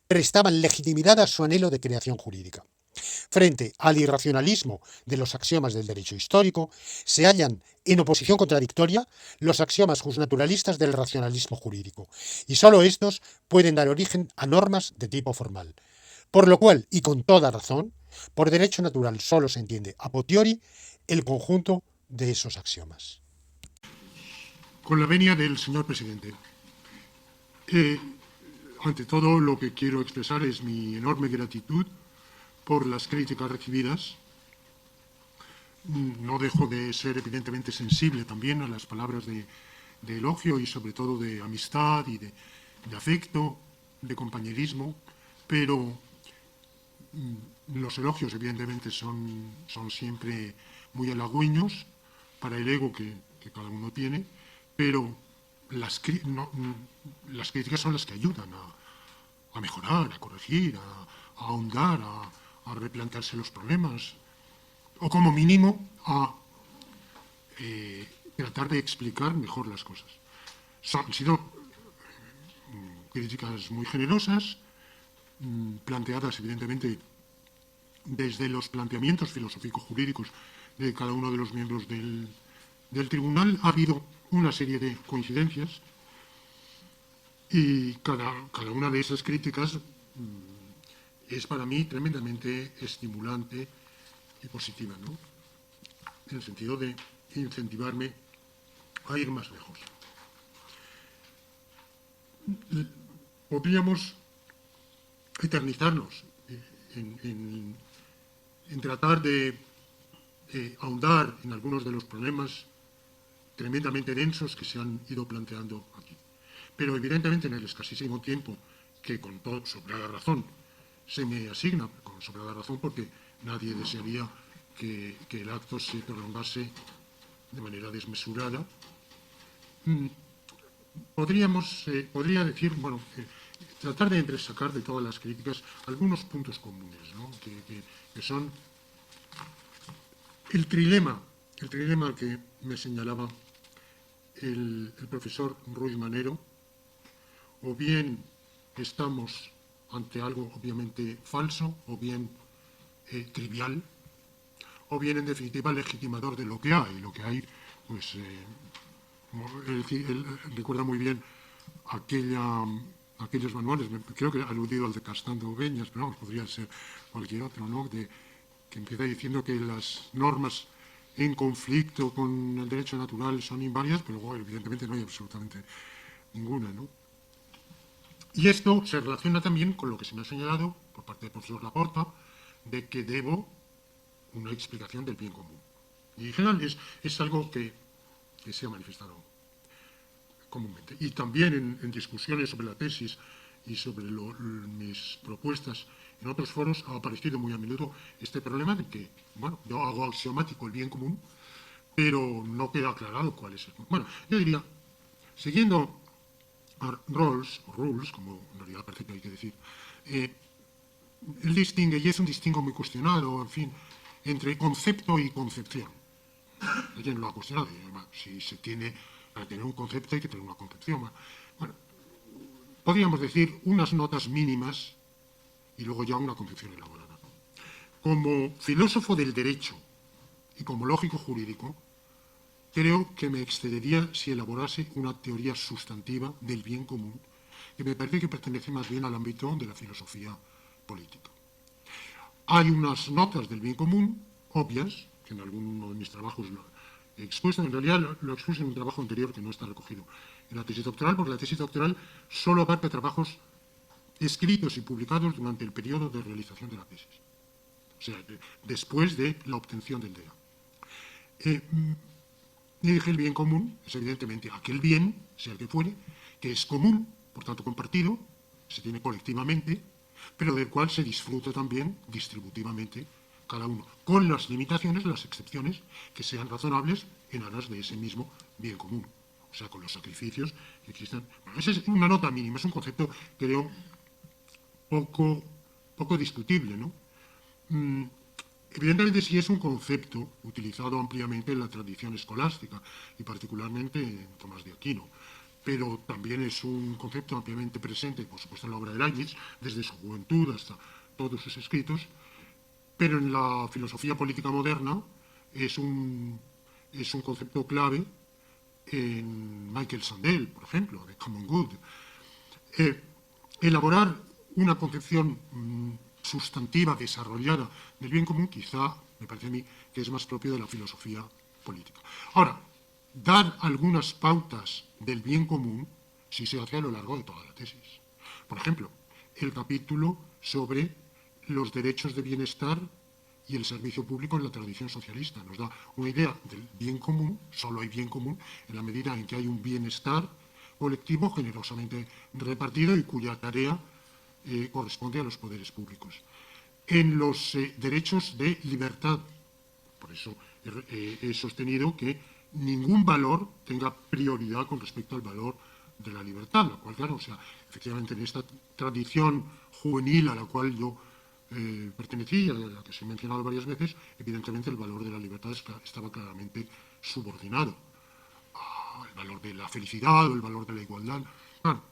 prestaban legitimidad a su anhelo de creación jurídica. Frente al irracionalismo de los axiomas del derecho histórico, se hallan en oposición contradictoria los axiomas justnaturalistas del racionalismo jurídico, y sólo estos pueden dar origen a normas de tipo formal. Por lo cual, y con toda razón, por derecho natural solo se entiende a posteriori el conjunto de esos axiomas. Con la venia del señor presidente, ante todo lo que quiero expresar es mi enorme gratitud por las críticas recibidas. No dejo de ser evidentemente sensible también a las palabras de elogio y sobre todo de amistad y de afecto, de compañerismo, pero los elogios evidentemente son siempre muy halagüeños para el ego que cada uno tiene, pero las críticas son las que ayudan a mejorar, a corregir, a ahondar, a replantearse los problemas, o como mínimo a tratar de explicar mejor las cosas. Han sido críticas muy generosas, planteadas evidentemente desde los planteamientos filosófico-jurídicos de cada uno de los miembros del tribunal. Ha habido una serie de coincidencias y cada una de esas críticas es para mí tremendamente estimulante y positiva, ¿no? En el sentido de incentivarme a ir más lejos. Podríamos eternizarnos en tratar de ahondar en algunos de los problemas tremendamente densos que se han ido planteando aquí. Pero evidentemente en el escasísimo tiempo que con sobrada razón se me asigna, con sobrada razón porque nadie desearía que el acto se prolongase de manera desmesurada, podría decir, bueno, tratar de entresacar de todas las críticas algunos puntos comunes, ¿no? que son el trilema que me señalaba el profesor Ruiz Manero. O bien estamos ante algo obviamente falso o bien trivial, o bien, en definitiva, legitimador de lo que hay. Lo que hay, pues, él recuerda muy bien aquellos manuales, creo que ha aludido al de Castando Beñas, pero vamos, podría ser cualquier otro, ¿no? Que empieza diciendo que las normas en conflicto con el derecho natural son inválidas, pero luego, evidentemente, no hay absolutamente ninguna, ¿no? Y esto se relaciona también con lo que se me ha señalado por parte del profesor Laporta, de que debo una explicación del bien común. Y en general es algo que se ha manifestado comúnmente. Y también en discusiones sobre la tesis y sobre mis propuestas en otros foros ha aparecido muy a menudo este problema de que, bueno, yo hago axiomático el bien común, pero no queda aclarado cuál es el común. Bueno, yo diría, siguiendo a Rawls, o rules, como en realidad parece que hay que decir, él distingue, y es un distingo muy cuestionado, en fin, entre concepto y concepción. Alguien lo ha cuestionado, y además, si se tiene, para tener un concepto hay que tener una concepción. Bueno, podríamos decir unas notas mínimas y luego ya una concepción elaborada. Como filósofo del derecho y como lógico jurídico, creo que me excedería si elaborase una teoría sustantiva del bien común, que me parece que pertenece más bien al ámbito de la filosofía política. Hay unas notas del bien común obvias, que en alguno de mis trabajos lo he expuesto, en realidad lo expuse en un trabajo anterior que no está recogido en la tesis doctoral, porque la tesis doctoral solo abarca trabajos escritos y publicados durante el periodo de realización de la tesis, o sea, después de la obtención del DEA. Y dije, el bien común es evidentemente aquel bien, sea el que fuere, que es común, por tanto compartido, se tiene colectivamente, pero del cual se disfruta también distributivamente cada uno, con las limitaciones, las excepciones que sean razonables en aras de ese mismo bien común, o sea, con los sacrificios que existen. Bueno, esa es una nota mínima, es un concepto, creo, poco discutible, ¿no? Evidentemente sí es un concepto utilizado ampliamente en la tradición escolástica y particularmente en Tomás de Aquino, pero también es un concepto ampliamente presente, por supuesto, en la obra de Leibniz, desde su juventud hasta todos sus escritos, pero en la filosofía política moderna es un concepto clave en Michael Sandel, por ejemplo, de Common Good. Elaborar una concepción sustantiva, desarrollada del bien común, quizá, me parece a mí, que es más propio de la filosofía política. Ahora, dar algunas pautas del bien común sí se hace a lo largo de toda la tesis. Por ejemplo, el capítulo sobre los derechos de bienestar y el servicio público en la tradición socialista nos da una idea del bien común. Solo hay bien común en la medida en que hay un bienestar colectivo generosamente repartido y cuya tarea corresponde a los poderes públicos. En los derechos de libertad, por eso he sostenido que ningún valor tenga prioridad con respecto al valor de la libertad, lo cual, claro, o sea, efectivamente en esta tradición juvenil a la cual yo pertenecí, a la que se ha mencionado varias veces, evidentemente el valor de la libertad estaba claramente subordinado al valor de la felicidad o el valor de la igualdad. Claro,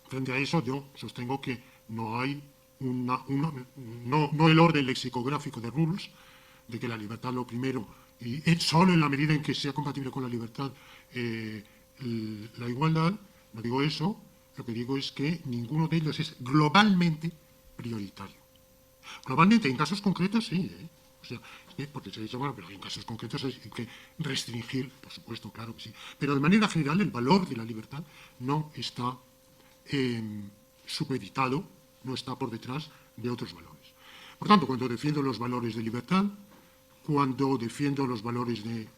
frente a eso yo sostengo que no hay no el orden lexicográfico de Rawls, de que la libertad lo primero, y solo en la medida en que sea compatible con la libertad la igualdad, no digo eso, lo que digo es que ninguno de ellos es globalmente prioritario. Globalmente, en casos concretos, sí, o sea, porque se ha dicho, bueno, pero en casos concretos hay que restringir, por supuesto, claro que sí. Pero de manera general, el valor de la libertad no está supeditado, no está por detrás de otros valores. Por tanto, cuando defiendo los valores de libertad, cuando defiendo los valores de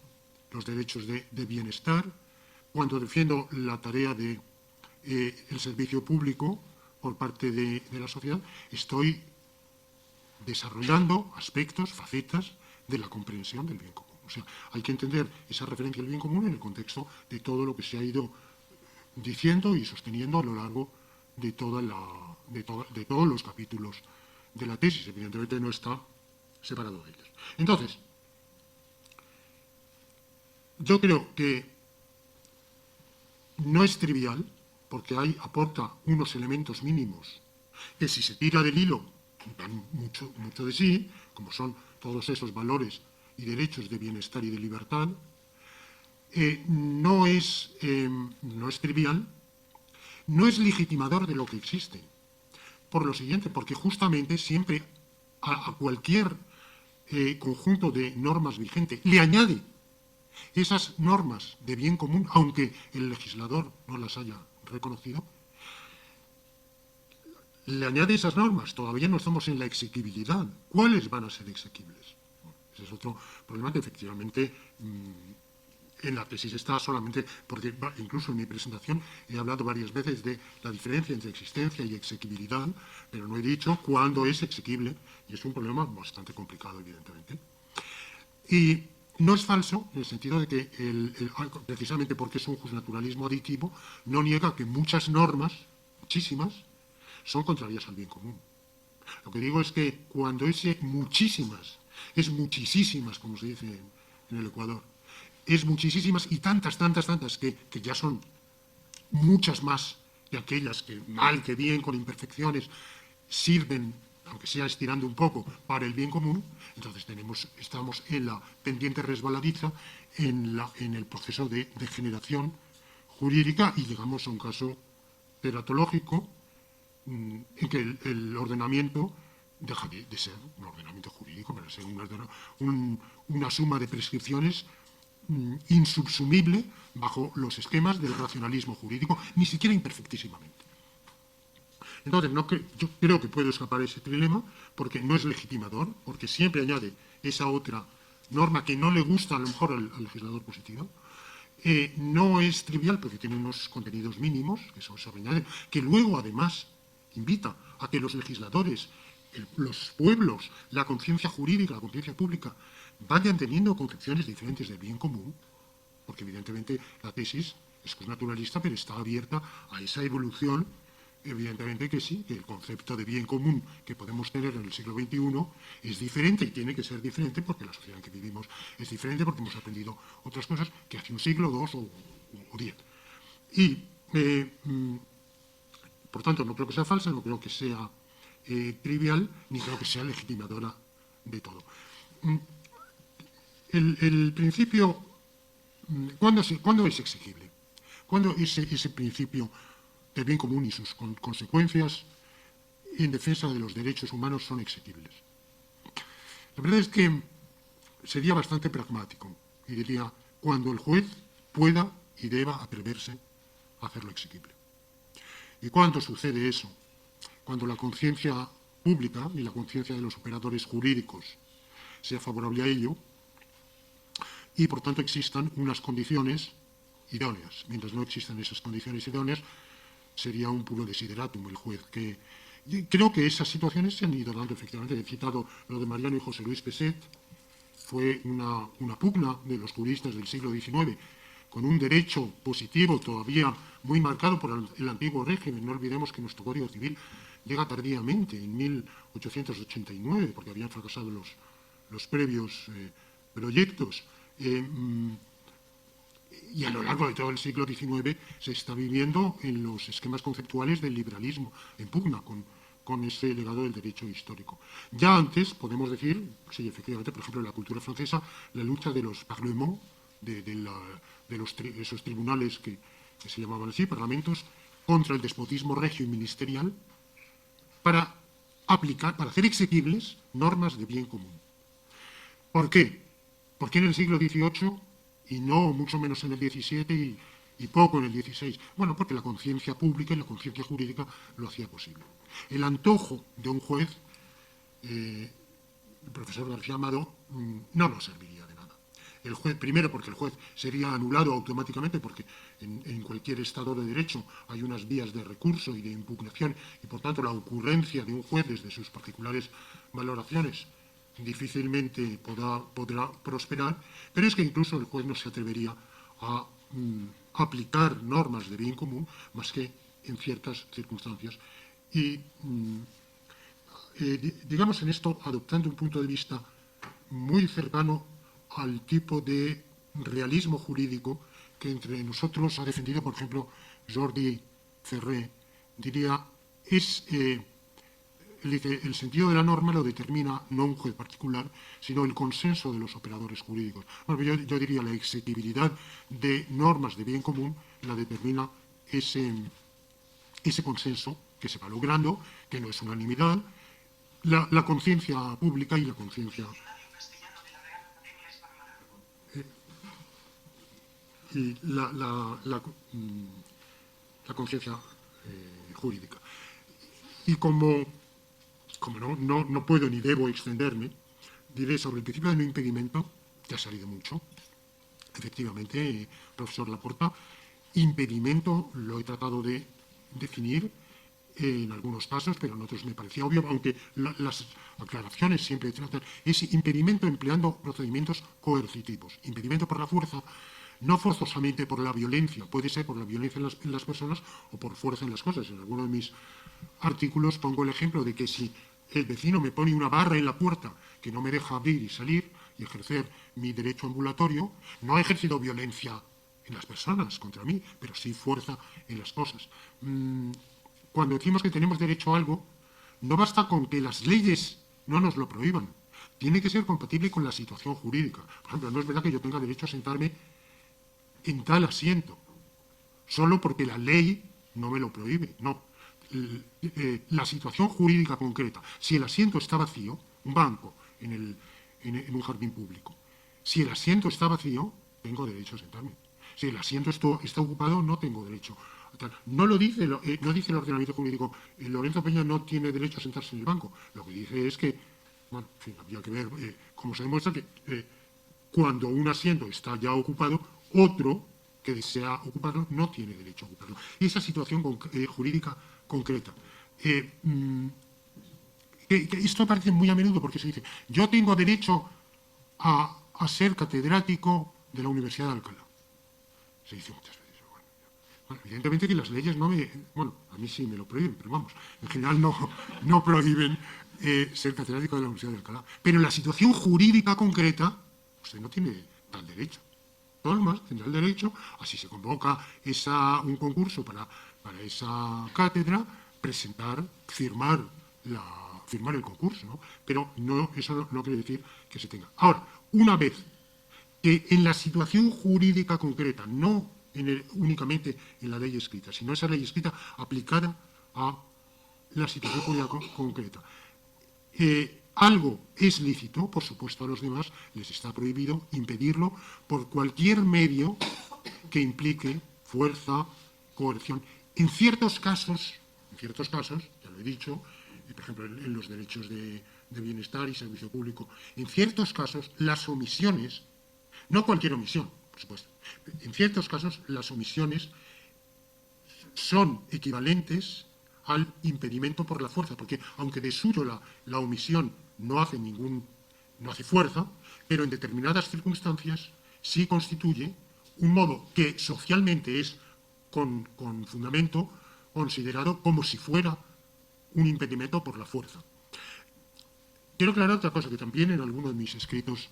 los derechos de bienestar, cuando defiendo la tarea de el servicio público por parte de la sociedad, estoy desarrollando aspectos, facetas de la comprensión del bien común. O sea, hay que entender esa referencia al bien común en el contexto de todo lo que se ha ido diciendo y sosteniendo a lo largo de todos los capítulos de la tesis. Evidentemente no está separado de ellos. Entonces, yo creo que no es trivial, porque aporta unos elementos mínimos que si se tira del hilo dan mucho de sí, como son todos esos valores y derechos de bienestar y de libertad, no es trivial, no es legitimador de lo que existe. Por lo siguiente, porque justamente siempre a cualquier conjunto de normas vigente le añade esas normas de bien común, aunque el legislador no las haya reconocido, le añade esas normas. Todavía no estamos en la exequibilidad. ¿Cuáles van a ser exequibles? Ese es otro problema que efectivamente en la tesis está solamente, porque incluso en mi presentación he hablado varias veces de la diferencia entre existencia y exequibilidad, pero no he dicho cuándo es exequible, y es un problema bastante complicado, evidentemente. Y no es falso, en el sentido de que, precisamente porque es un justnaturalismo aditivo, no niega que muchas normas, muchísimas, son contrarias al bien común. Lo que digo es que cuando ese muchísimas, es muchísimas, como se dice en el Ecuador, es muchísimas y tantas, que ya son muchas más que aquellas que, mal que bien, con imperfecciones, sirven, aunque sea estirando un poco, para el bien común. Entonces estamos en la pendiente resbaladiza, en el proceso de degeneración jurídica, y llegamos a un caso teratológico en que el ordenamiento deja de ser un ordenamiento jurídico, para ser una suma de prescripciones insubsumible bajo los esquemas del racionalismo jurídico, ni siquiera imperfectísimamente. Entonces, yo creo que puedo escapar ese trilema, porque no es legitimador, porque siempre añade esa otra norma que no le gusta a lo mejor al legislador positivo. No es trivial porque tiene unos contenidos mínimos, que son sobreañaden, que luego además invita a que los legisladores, los pueblos, la conciencia jurídica, la conciencia pública, vayan teniendo concepciones diferentes del bien común, porque evidentemente la tesis es naturalista, pero está abierta a esa evolución. Evidentemente que sí, que el concepto de bien común que podemos tener en el siglo XXI es diferente, y tiene que ser diferente porque la sociedad en que vivimos es diferente, porque hemos aprendido otras cosas que hace un siglo, 2 o 10. Y, por tanto, no creo que sea falsa, no creo que sea trivial, ni creo que sea legitimadora de todo. El principio, ¿cuándo es exigible? ¿Cuándo ese principio del bien común y sus consecuencias en defensa de los derechos humanos son exequibles? La verdad es que sería bastante pragmático y diría cuando el juez pueda y deba atreverse a hacerlo exequible. ¿Y cuándo sucede eso? Cuando la conciencia pública y la conciencia de los operadores jurídicos sea favorable a ello y, por tanto, existan unas condiciones idóneas. Mientras no existan esas condiciones idóneas, sería un puro desideratum el juez. Creo que esas situaciones se han ido dando efectivamente. He citado lo de Mariano y José Luis Peset. Fue una pugna de los juristas del siglo XIX, con un derecho positivo todavía muy marcado por el antiguo régimen. No olvidemos que nuestro Código Civil llega tardíamente, en 1889, porque habían fracasado los previos proyectos. Y a lo largo de todo el siglo XIX se está viviendo en los esquemas conceptuales del liberalismo, en pugna con ese legado del derecho histórico. Ya antes, podemos decir, sí, efectivamente, por ejemplo, en la cultura francesa, la lucha de los parlements, esos tribunales que se llamaban así, parlamentos, contra el despotismo regio y ministerial, para hacer exequibles normas de bien común. ¿Por qué? Porque en el siglo XVIII, y no mucho menos en el XVII y poco en el XVI, bueno, porque la conciencia pública y la conciencia jurídica lo hacía posible. El antojo de un juez, el profesor García Amado, no nos serviría de nada. El juez, primero porque el juez sería anulado automáticamente, porque en cualquier Estado de Derecho hay unas vías de recurso y de impugnación, y por tanto la ocurrencia de un juez desde sus particulares valoraciones difícilmente podrá prosperar, pero es que incluso el juez no se atrevería a aplicar normas de bien común más que en ciertas circunstancias. Y digamos en esto, adoptando un punto de vista muy cercano al tipo de realismo jurídico que entre nosotros ha defendido, por ejemplo, Jordi Ferrer, diría, es dice, el sentido de la norma lo determina no un juez particular, sino el consenso de los operadores jurídicos. Bueno, yo diría la exequibilidad de normas de bien común la determina ese consenso que se va logrando, que no es unanimidad, la conciencia pública y la conciencia y la conciencia jurídica. Y como no puedo ni debo extenderme, diré sobre el principio de no impedimento, que ha salido mucho. Efectivamente, profesor Laporta, impedimento lo he tratado de definir en algunos casos, pero en otros me parecía obvio, aunque las aclaraciones siempre tratan, es impedimento empleando procedimientos coercitivos. Impedimento por la fuerza, no forzosamente por la violencia, puede ser por la violencia en las personas o por fuerza en las cosas. En alguno de mis artículos pongo el ejemplo de que si el vecino me pone una barra en la puerta que no me deja abrir y salir y ejercer mi derecho ambulatorio, no ha ejercido violencia en las personas contra mí, pero sí fuerza en las cosas. Cuando decimos que tenemos derecho a algo, no basta con que las leyes no nos lo prohíban. Tiene que ser compatible con la situación jurídica. Por ejemplo, no es verdad que yo tenga derecho a sentarme en tal asiento, solo porque la ley no me lo prohíbe. No. La situación jurídica concreta, si el asiento está vacío, un banco en un jardín público, si el asiento está vacío, tengo derecho a sentarme. Si el asiento está ocupado, no tengo derecho. No lo dice, no dice el ordenamiento jurídico, Lorenzo Peña no tiene derecho a sentarse en el banco. Lo que dice es que, bueno, en fin, habría que ver cómo se demuestra que cuando un asiento está ya ocupado, otro que desea ocuparlo no tiene derecho a ocuparlo. Y esa situación jurídica concreta. Esto aparece muy a menudo porque se dice, yo tengo derecho a ser catedrático de la Universidad de Alcalá. Se dice muchas veces. Bueno, evidentemente que las leyes no me... Bueno, a mí sí me lo prohíben, pero vamos, en general no prohíben ser catedrático de la Universidad de Alcalá. Pero en la situación jurídica concreta, usted no tiene tal derecho. Todo lo demás tendrá el derecho, así se convoca un concurso para esa cátedra, presentar, firmar el concurso, ¿no? Pero eso no quiere decir que se tenga. Ahora, una vez que en la situación jurídica concreta, no únicamente en la ley escrita, sino esa ley escrita aplicada a la situación jurídica concreta, algo es lícito, por supuesto a los demás les está prohibido impedirlo por cualquier medio que implique fuerza, coerción. En ciertos casos, ya lo he dicho, por ejemplo en los derechos de bienestar y servicio público, en ciertos casos las omisiones, no cualquier omisión, por supuesto, en ciertos casos las omisiones son equivalentes al impedimento por la fuerza, porque aunque de suyo la omisión no hace fuerza, pero en determinadas circunstancias sí constituye un modo que socialmente es con fundamento considerado como si fuera un impedimento por la fuerza. Quiero aclarar otra cosa que también en alguno de mis escritos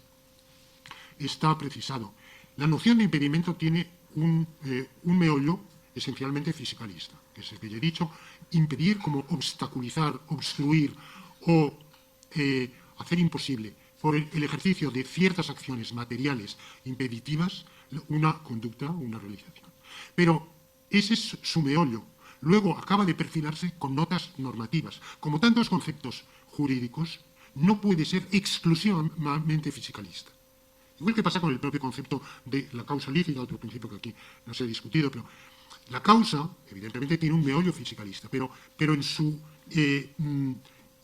está precisado. La noción de impedimento tiene un meollo esencialmente fisicalista, que es el que ya he dicho, impedir como obstaculizar, obstruir o hacer imposible por el ejercicio de ciertas acciones materiales impeditivas una conducta, una realización. Pero ese es su meollo. Luego acaba de perfilarse con notas normativas. Como tantos conceptos jurídicos, no puede ser exclusivamente fisicalista. Igual que pasa con el propio concepto de la causa lícita, otro principio que aquí no se ha discutido, pero la causa, evidentemente, tiene un meollo fisicalista, pero en su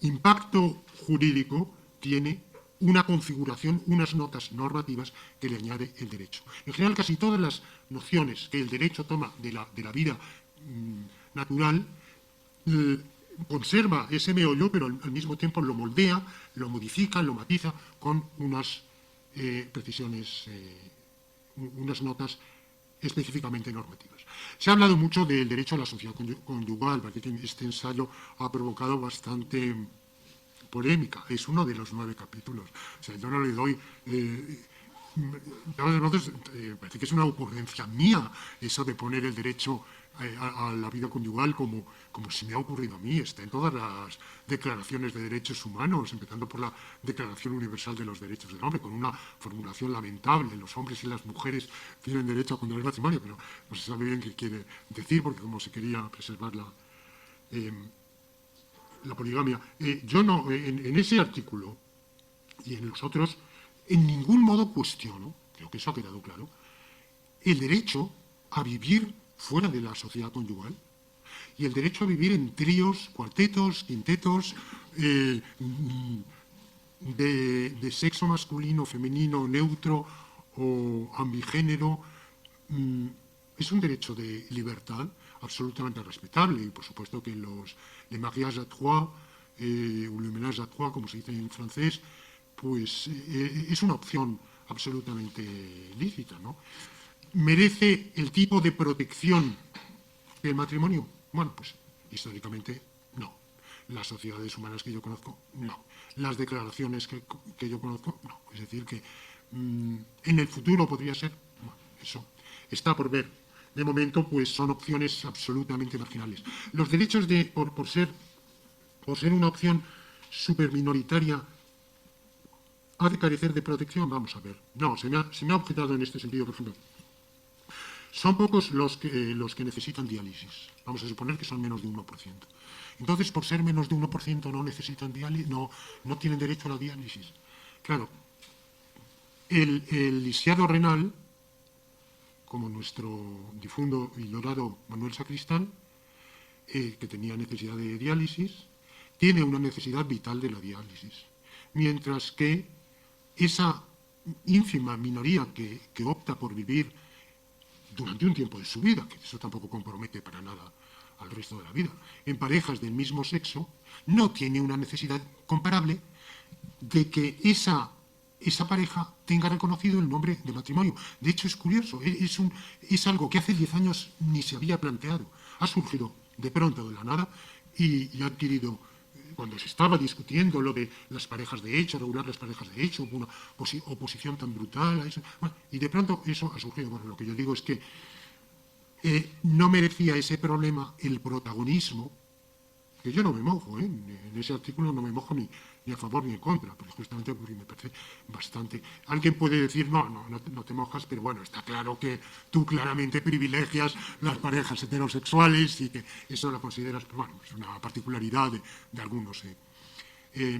impacto jurídico tiene una configuración, unas notas normativas que le añade el derecho. En general, casi todas las nociones que el derecho toma de la vida natural conserva ese meollo, pero al mismo tiempo lo moldea, lo modifica, lo matiza con unas precisiones, unas notas específicamente normativas. Se ha hablado mucho del derecho a la sociedad conyugal, parece que este ensayo ha provocado bastante polémica. Es uno de los 9 capítulos. O sea, yo no le doy entonces, parece que es una ocurrencia mía eso de poner el derecho a la vida conyugal como se me ha ocurrido a mí. Está en todas las declaraciones de derechos humanos, empezando por la Declaración Universal de los Derechos del Hombre, con una formulación lamentable: los hombres y las mujeres tienen derecho a contraer matrimonio, pero no se sabe bien qué quiere decir, porque como se quería preservar la poligamia. Yo no, en ese artículo y en los otros, en ningún modo cuestiono, creo que eso ha quedado claro, el derecho a vivir fuera de la sociedad conyugal y el derecho a vivir en tríos, cuartetos, quintetos, de sexo masculino, femenino, neutro o ambigénero. Es un derecho de libertad absolutamente respetable, y por supuesto que les mariages à trois, o le ménage à trois, como se dice en francés, pues es una opción absolutamente lícita, ¿no? ¿Merece el tipo de protección que el matrimonio? Bueno, pues históricamente no. Las sociedades humanas que yo conozco, no. Las declaraciones que yo conozco, no. Es decir, que en el futuro podría ser, bueno, eso está por ver. De momento, pues son opciones absolutamente marginales. Los derechos por ser una opción superminoritaria, ¿ha de carecer de protección? Vamos a ver. No, se me ha objetado en este sentido, por ejemplo. Son pocos los que necesitan diálisis. Vamos a suponer que son menos de 1%. Entonces, por ser menos de 1%, no necesitan diálisis, no tienen derecho a la diálisis. Claro, el lisiado renal, como nuestro difunto y dorado Manuel Sacristán, que tenía necesidad de diálisis, tiene una necesidad vital de la diálisis. Mientras que esa ínfima minoría que opta por vivir durante un tiempo de su vida, que eso tampoco compromete para nada al resto de la vida, en parejas del mismo sexo, no tiene una necesidad comparable de que esa pareja tenga reconocido el nombre de matrimonio. De hecho, es curioso, es algo que hace 10 años ni se había planteado. Ha surgido de pronto de la nada y ha adquirido, cuando se estaba discutiendo lo de las parejas de hecho, regular las parejas de hecho, una oposición tan brutal a eso, bueno, y de pronto eso ha surgido. Bueno, lo que yo digo es que no merecía ese problema el protagonismo, que yo no me mojo, en ese artículo no me mojo ni a favor ni en contra, pero justamente porque me parece bastante. Alguien puede decir, no te mojas, pero bueno, está claro que tú claramente privilegias las parejas heterosexuales y que eso lo consideras, pero bueno, es una particularidad de algunos. He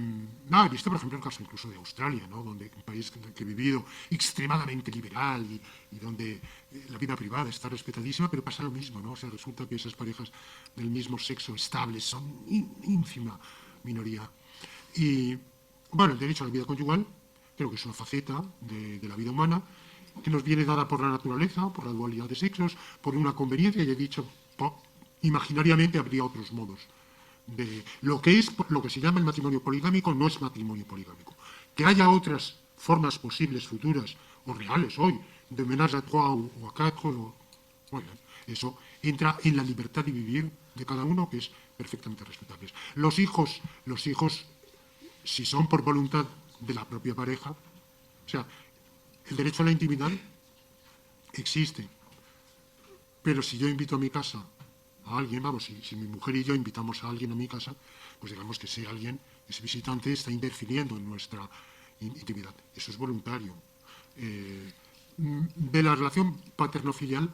visto, por ejemplo, el caso incluso de Australia, ¿no? Donde un país que he vivido extremadamente liberal y donde la vida privada está respetadísima, pero pasa lo mismo, ¿no? O sea, resulta que esas parejas del mismo sexo estables son ínfima minoría. Y, bueno, el derecho a la vida conyugal creo que es una faceta de la vida humana que nos viene dada por la naturaleza, por la dualidad de sexos, por una conveniencia, y he dicho, imaginariamente habría otros modos. Lo que se llama el matrimonio poligámico no es matrimonio poligámico. Que haya otras formas posibles, futuras o reales hoy, de ménage à trois o à quatre, bueno, eso entra en la libertad de vivir de cada uno, que es perfectamente respetable. Los hijos, si son por voluntad de la propia pareja, o sea, el derecho a la intimidad existe, pero si yo invito a mi casa a alguien, vamos, si mi mujer y yo invitamos a alguien a mi casa, pues digamos que ese alguien, ese visitante, está interfiriendo en nuestra intimidad. Eso es voluntario. De la relación paterno-filial,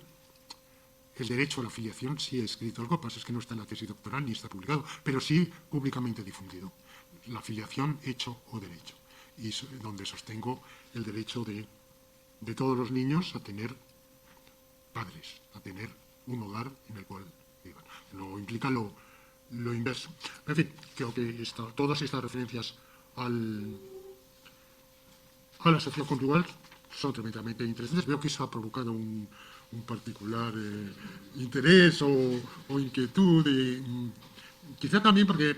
el derecho a la filiación sí he escrito algo, lo que pasa es que no está en la tesis doctoral ni está publicado, pero sí públicamente difundido. La filiación, hecho o derecho. Y donde sostengo el derecho de todos los niños a tener padres, a tener un hogar en el cual vivan. No implica lo inverso. En fin, creo que todas estas referencias a la sociedad conyugal son tremendamente interesantes. Veo que eso ha provocado un particular interés o inquietud. Quizá también porque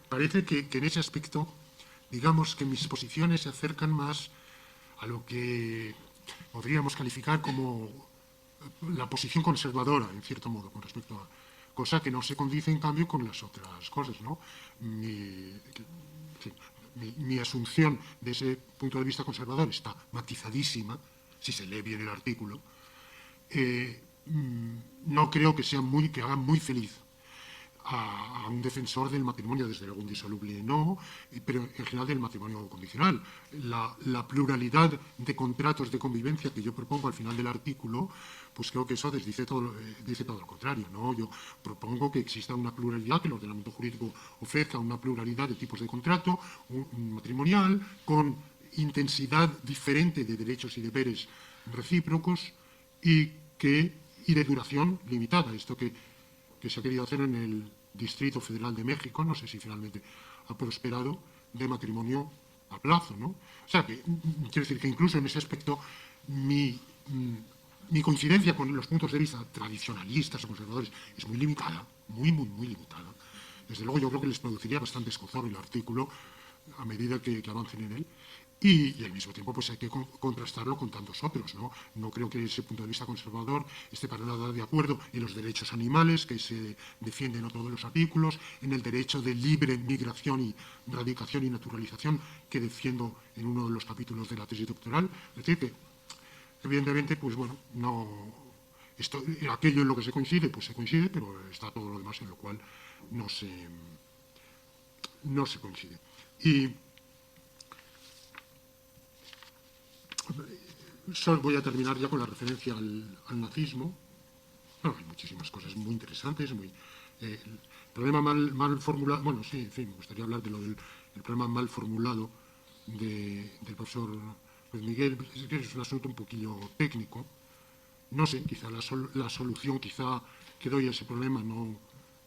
parece que en ese aspecto, digamos que mis posiciones se acercan más a lo que podríamos calificar como la posición conservadora, en cierto modo, con respecto a cosa que no se condice, en cambio, con las otras cosas, ¿no? Sí. mi asunción de ese punto de vista conservador está matizadísima, si se lee bien el artículo, no creo que haga muy feliz a un defensor del matrimonio, desde luego indisoluble no, pero en general del matrimonio condicional. La pluralidad de contratos de convivencia que yo propongo al final del artículo, pues creo que eso dice todo lo contrario, ¿no? Yo propongo que exista una pluralidad, que el ordenamiento jurídico ofrezca una pluralidad de tipos de contrato, un matrimonial, con intensidad diferente de derechos y deberes recíprocos y de duración limitada. Esto que se ha querido hacer en el Distrito Federal de México, no sé si finalmente ha prosperado, de matrimonio a plazo, ¿no? O sea, quiero decir que incluso en ese aspecto mi coincidencia con los puntos de vista tradicionalistas o conservadores es muy limitada, muy limitada. Desde luego yo creo que les produciría bastante escozor el artículo a medida que avancen en él. Y al mismo tiempo pues hay que contrastarlo con tantos otros, ¿no? No creo que ese punto de vista conservador esté para nada de acuerdo en los derechos animales que se defienden en todos los artículos, en el derecho de libre migración y radicación y naturalización que defiendo en uno de los capítulos de la tesis doctoral. Es decir que, evidentemente, pues bueno, aquello en lo que se coincide, pues se coincide, pero está todo lo demás en lo cual no se coincide. Y solo voy a terminar ya con la referencia al nazismo. Bueno, hay muchísimas cosas muy interesantes, el problema mal formulado, bueno, sí, en fin, me gustaría hablar de el problema mal formulado del profesor Luis Miguel. Es un asunto un poquillo técnico. No sé, quizá la solución que doy a ese problema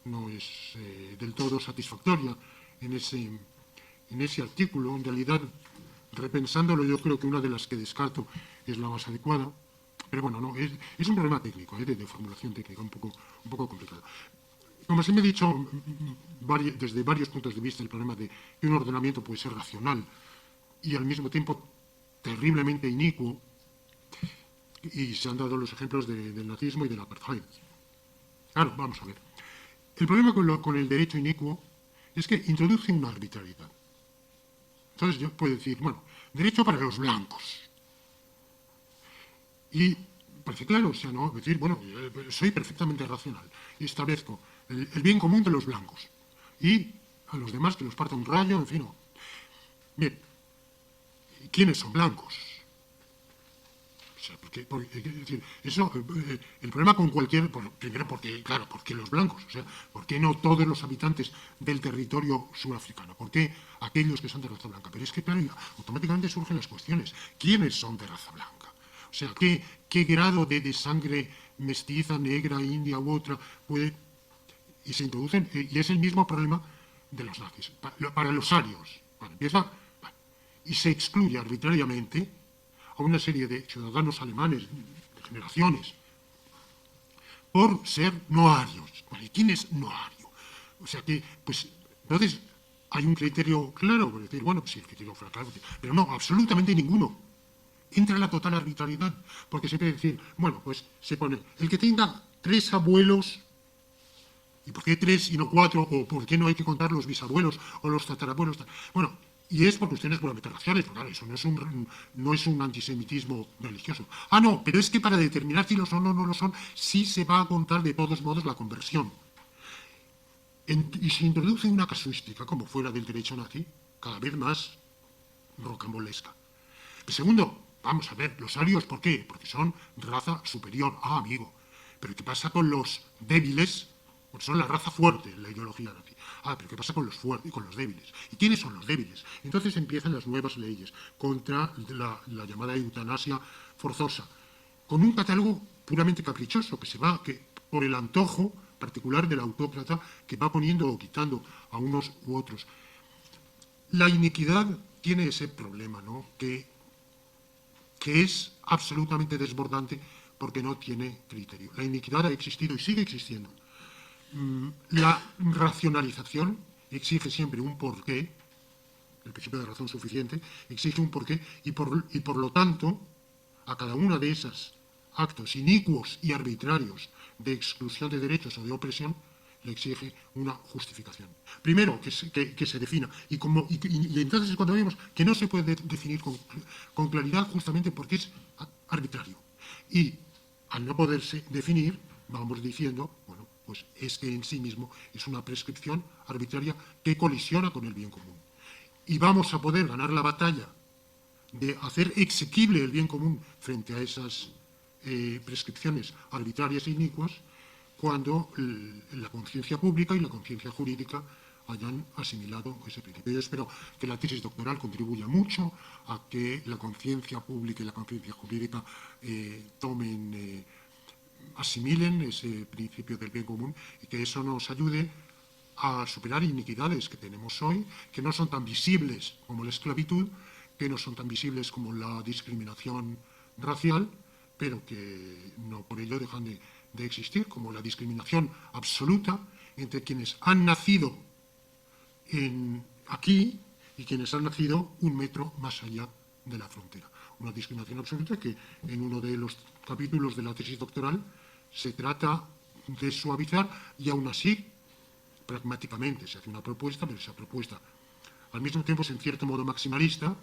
no es del todo satisfactoria en ese artículo. En realidad, repensándolo, yo creo que una de las que descarto es la más adecuada, pero bueno, no, es un problema técnico, de formulación técnica, un poco complicado. Como se me ha dicho desde varios puntos de vista, el problema de que un ordenamiento puede ser racional y al mismo tiempo terriblemente inicuo, y se han dado los ejemplos del nazismo y del apartheid. Claro, vamos a ver. El problema con el derecho inicuo es que introduce una arbitrariedad. Entonces yo puedo decir, bueno, derecho para los blancos. Y parece claro, o sea, ¿no? Decir, bueno, soy perfectamente racional y establezco el bien común de los blancos. Y a los demás que los parta un rayo, en fin, no. Bien, ¿quiénes son blancos? O sea, es decir, eso, el problema con primero porque los blancos, o sea, ¿por qué no todos los habitantes del territorio surafricano? ¿Por qué aquellos que son de raza blanca? Pero es que, claro, automáticamente surgen las cuestiones. ¿Quiénes son de raza blanca? O sea, ¿qué grado de sangre mestiza, negra, india u otra puede...? Y se introducen, y es el mismo problema de los nazis. Para los arios, y se excluye arbitrariamente a una serie de ciudadanos alemanes de generaciones por ser no arios. ¿Y quién es no ario? O sea que, pues, entonces hay un criterio claro, por decir, bueno, pues sí, el criterio fue claro, pero no, absolutamente ninguno. Entra la total arbitrariedad, porque se puede decir, bueno, pues se pone, el que tenga 3 abuelos, ¿y por qué 3 y no 4? ¿O por qué no hay que contar los bisabuelos o los tatarabuelos? Bueno, y es por cuestiones puramente raciales, porque claro, eso no es un antisemitismo religioso. Ah, no, pero es que para determinar si lo son o no lo son, sí se va a contar de todos modos la conversión. Y se introduce una casuística, como fuera del derecho nazi, cada vez más rocambolesca. Segundo, vamos a ver, los arios, ¿por qué? Porque son raza superior. Ah, amigo, pero ¿qué pasa con los débiles? Porque son la raza fuerte en la ideología nazi. Ah, pero ¿qué pasa con los fuertes y con los débiles? ¿Y quiénes son los débiles? Entonces empiezan las nuevas leyes contra la llamada eutanasia forzosa, con un catálogo puramente caprichoso, que por el antojo particular del autócrata, que va poniendo o quitando a unos u otros. La iniquidad tiene ese problema, ¿no? Que es absolutamente desbordante porque no tiene criterio. La iniquidad ha existido y sigue existiendo. La racionalización exige siempre un porqué, el principio de razón suficiente, exige un porqué, y por lo tanto, a cada uno de esos actos inicuos y arbitrarios de exclusión de derechos o de opresión, le exige una justificación. Primero, que se defina. Y entonces es cuando vemos que no se puede definir con claridad justamente porque es arbitrario. Y al no poderse definir, vamos diciendo, bueno, pues es que en sí mismo es una prescripción arbitraria que colisiona con el bien común. Y vamos a poder ganar la batalla de hacer exequible el bien común frente a esas prescripciones arbitrarias e inicuas cuando la conciencia pública y la conciencia jurídica hayan asimilado ese principio. Yo espero que la tesis doctoral contribuya mucho a que la conciencia pública y la conciencia jurídica asimilen ese principio del bien común y que eso nos ayude a superar iniquidades que tenemos hoy, que no son tan visibles como la esclavitud, que no son tan visibles como la discriminación racial, pero que no por ello dejan de existir, como la discriminación absoluta entre quienes han nacido aquí y quienes han nacido 1 metro más allá de la frontera. Una discriminación absoluta que en uno de los capítulos de la tesis doctoral se trata de suavizar y aún así, pragmáticamente, se hace una propuesta, pero esa propuesta al mismo tiempo es en cierto modo maximalista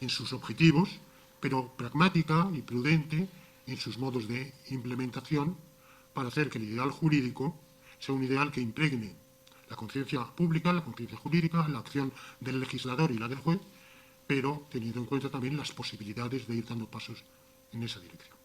en sus objetivos, pero pragmática y prudente en sus modos de implementación para hacer que el ideal jurídico sea un ideal que impregne la conciencia pública, la conciencia jurídica, la acción del legislador y la del juez, pero teniendo en cuenta también las posibilidades de ir dando pasos en esa dirección.